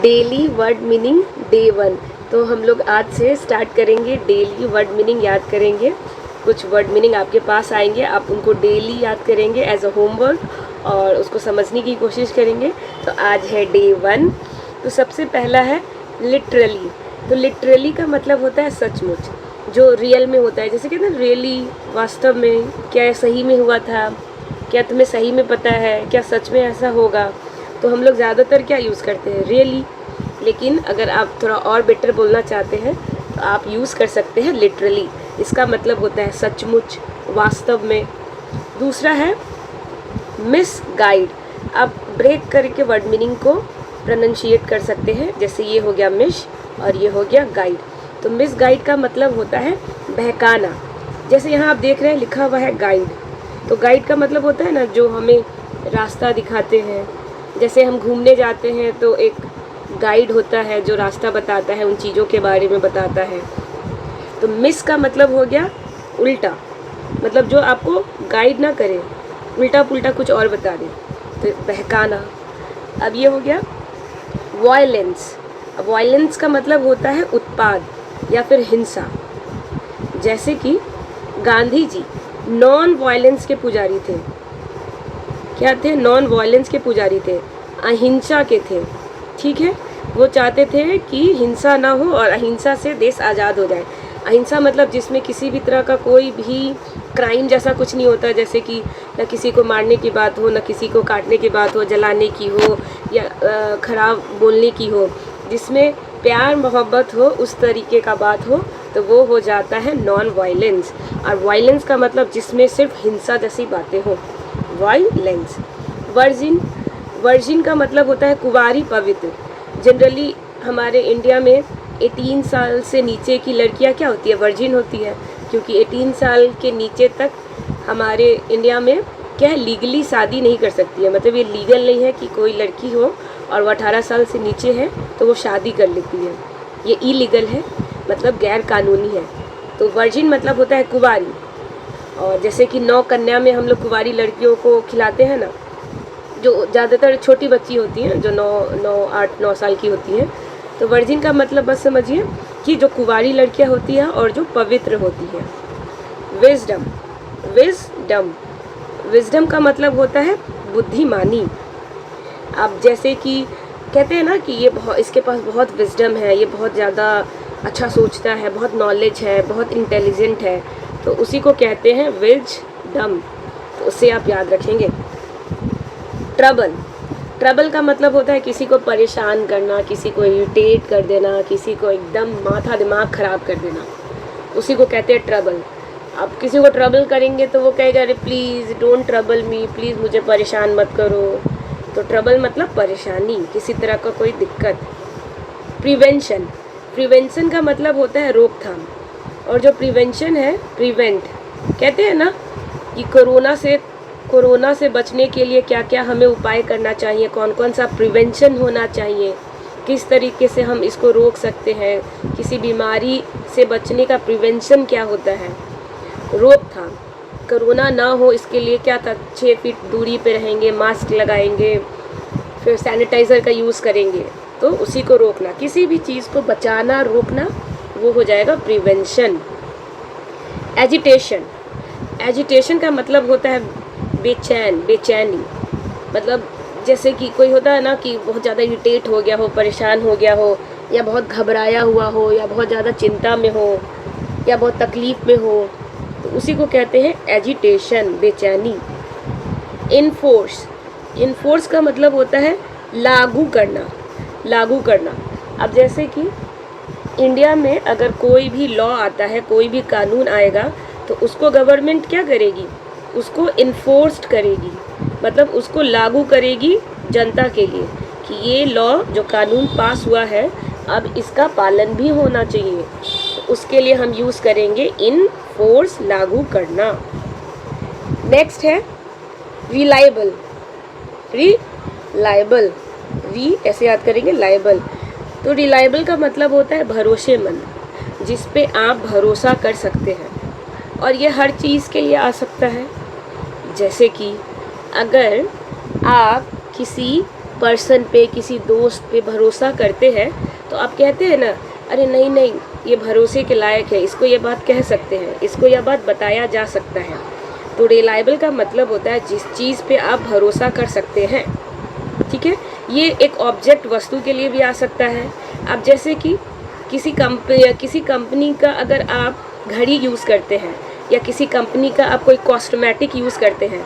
Daily word meaning day 1। तो हम लोग आज से स्टार्ट करेंगे, डेली वर्ड मीनिंग याद करेंगे। कुछ वर्ड मीनिंग आपके पास आएंगे, आप उनको डेली याद करेंगे एज अ होमवर्क और उसको समझने की कोशिश करेंगे। तो आज है डे 1। तो सबसे पहला है लिटरली। तो लिटरली का मतलब होता है सचमुच, जो रियल में होता है। जैसे कहते हैं रियली, वास्तव में, क्या सही में हुआ था, क्या तुम्हें सही में पता है, क्या सच में ऐसा होगा। तो हम लोग ज़्यादातर क्या यूज़ करते हैं, रियली। लेकिन अगर आप थोड़ा और बेटर बोलना चाहते हैं तो आप यूज़ कर सकते हैं लिटरली। इसका मतलब होता है सचमुच, वास्तव में। दूसरा है मिस गाइड। आप ब्रेक करके वर्ड मीनिंग को प्रोनाउंशिएट कर सकते हैं। जैसे ये हो गया मिस और ये हो गया गाइड। तो मिस गाइड का मतलब होता है बहकाना। जैसे यहाँ आप देख रहे हैं लिखा हुआ है गाइड। तो गाइड का मतलब होता है ना, जो हमें रास्ता दिखाते हैं। जैसे हम घूमने जाते हैं तो एक गाइड होता है जो रास्ता बताता है, उन चीज़ों के बारे में बताता है। तो मिस का मतलब हो गया उल्टा, मतलब जो आपको गाइड ना करे, उल्टा पुल्टा कुछ और बता दे, तो बहकाना। अब ये हो गया वायलेंस। अब वायलेंस का मतलब होता है उत्पाद या फिर हिंसा। जैसे कि गांधी जी नॉन वायलेंस के पुजारी थे। क्या थे? नॉन वायलेंस के पुजारी थे, अहिंसा के थे। ठीक है, वो चाहते थे कि हिंसा ना हो और अहिंसा से देश आज़ाद हो जाए। अहिंसा मतलब जिसमें किसी भी तरह का कोई भी क्राइम जैसा कुछ नहीं होता। जैसे कि न किसी को मारने की बात हो, न किसी को काटने की बात हो, जलाने की हो या खराब बोलने की हो। जिसमें प्यार मोहब्बत हो, उस तरीके का बात हो, तो वो हो जाता है नॉन वायलेंस। और वायलेंस का मतलब जिसमें सिर्फ हिंसा जैसी बातें हों, वायलेंस। वर्जिन। वर्जिन का मतलब होता है कुंवारी, पवित्र। जनरली हमारे इंडिया में 18 साल से नीचे की लड़कियां क्या होती है, वर्जिन होती है। क्योंकि 18 साल के नीचे तक हमारे इंडिया में क्या है, लीगली शादी नहीं कर सकती है। मतलब ये लीगल नहीं है कि कोई लड़की हो और वो 18 साल से नीचे है तो वो शादी कर लेती है। ये इलीगल है, मतलब गैर कानूनी है। तो वर्जिन मतलब होता है कुंवारी। और जैसे कि 9 कन्या में हम लोग कुंवारी लड़कियों को खिलाते हैं ना, जो ज़्यादातर छोटी बच्ची होती हैं, जो 8-9 साल की होती हैं। तो वर्जिन का मतलब बस समझिए कि जो कुंवारी लड़कियां होती हैं और जो पवित्र होती हैं। विजडम। विजडम। विजडम का मतलब होता है बुद्धिमानी। अब जैसे कि कहते हैं ना कि ये इसके पास बहुत विजडम है, ये बहुत ज़्यादा अच्छा सोचता है, बहुत नॉलेज है, बहुत इंटेलिजेंट है, तो उसी को कहते हैं विजडम। तो उससे आप याद रखेंगे। ट्रबल। ट्रबल का मतलब होता है किसी को परेशान करना, किसी को इरिटेट कर देना, किसी को एकदम माथा दिमाग ख़राब कर देना, उसी को कहते हैं ट्रबल। आप किसी को ट्रबल करेंगे तो वो कहेगा अरे please don't trouble me, please मुझे परेशान मत करो। तो ट्रबल मतलब परेशानी, किसी तरह का कोई दिक्कत। प्रिवेंशन। प्रिवेंशन का मतलब होता है रोकथाम। और जो प्रिवेंशन है, प्रिवेंट कहते हैं ना कि कोरोना से बचने के लिए क्या क्या हमें उपाय करना चाहिए, कौन कौन सा प्रिवेंशन होना चाहिए, किस तरीके से हम इसको रोक सकते हैं, किसी बीमारी से बचने का प्रिवेंशन क्या होता है। रोकथाम, कोरोना ना हो इसके लिए क्या था, 6 फीट दूरी पे रहेंगे, मास्क लगाएंगे, फिर सैनिटाइज़र का यूज़ करेंगे, तो उसी को रोकना। किसी भी चीज़ को बचाना, रोकना, वो हो जाएगा प्रिवेंशन। एजिटेशन। एजिटेशन का मतलब होता है बेचैन, बेचैनी। मतलब जैसे कि कोई होता है ना कि बहुत ज़्यादा इरिटेट हो गया हो, परेशान हो गया हो, या बहुत घबराया हुआ हो, या बहुत ज़्यादा चिंता में हो, या बहुत तकलीफ़ में हो, तो उसी को कहते हैं एजिटेशन, बेचैनी। इन्फोर्स। इन्फोर्स का मतलब होता है लागू करना, लागू करना। अब जैसे कि इंडिया में अगर कोई भी लॉ आता है, कोई भी कानून आएगा, तो उसको गवर्नमेंट क्या करेगी, उसको इन्फोर्स्ड करेगी, मतलब उसको लागू करेगी जनता के लिए कि ये लॉ जो कानून पास हुआ है अब इसका पालन भी होना चाहिए। तो उसके लिए हम यूज़ करेंगे इन्फोर्स, लागू करना। नेक्स्ट है रिलायबल। रिलायबल, री ऐसे याद करेंगे, लायबल। तो रिलायबल का मतलब होता है भरोसेमंद, जिस पे आप भरोसा कर सकते हैं। और ये हर चीज़ के लिए आ सकता है। जैसे कि अगर आप किसी पर्सन पे, किसी दोस्त पे भरोसा करते हैं तो आप कहते हैं ना, अरे नहीं नहीं ये भरोसे के लायक है, इसको ये बात कह सकते हैं, इसको यह बात बताया जा सकता है। तो रिलायबल का मतलब होता है जिस चीज़ पे आप भरोसा कर सकते हैं। ठीक है, ये एक ऑब्जेक्ट वस्तु के लिए भी आ सकता है। अब जैसे कि किसी कंपनी का अगर आप घड़ी यूज़ करते हैं, या किसी कंपनी का आप कोई कॉस्मेटिक यूज़ करते हैं,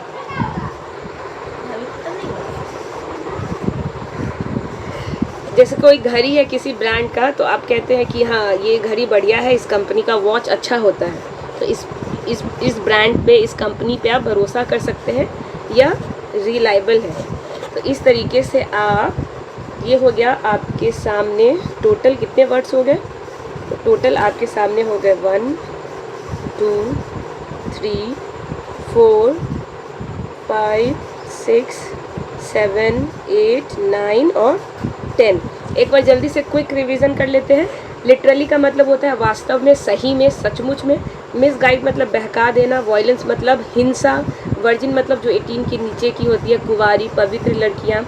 जैसे कोई घड़ी है किसी ब्रांड का, तो आप कहते हैं कि हाँ ये घड़ी बढ़िया है, इस कंपनी का वॉच अच्छा होता है, तो इस ब्रांड पे, इस कंपनी पे आप भरोसा कर सकते हैं या रिलायबल है। तो इस तरीके से आप, ये हो गया आपके सामने टोटल कितने वर्ड्स हो गए, तो टोटल आपके सामने हो गए 1 2 3 4 5 6 7 8 9 और 10। एक बार जल्दी से क्विक रिवीजन कर लेते हैं। लिटरली का मतलब होता है वास्तव में, सही में, सचमुच में। मिसगाइड मतलब बहका देना। वायलेंस मतलब हिंसा। वर्जिन मतलब जो 18 के नीचे की होती है, कुंवारी पवित्र लड़कियां।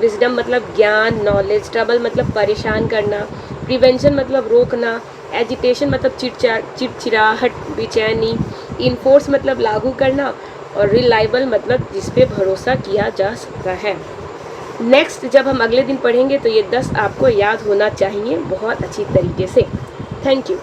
विजडम मतलब ज्ञान, नॉलेज। ट्रबल मतलब परेशान करना। प्रिवेंशन मतलब रोकना। एजिटेशन मतलब चिड़चिड़ाहट, बेचैनी। इन्फोर्स मतलब लागू करना। और रिलायबल मतलब जिस पे भरोसा किया जा सकता है। नेक्स्ट जब हम अगले दिन पढ़ेंगे तो ये 10 आपको याद होना चाहिए बहुत अच्छी तरीके से। Thank you.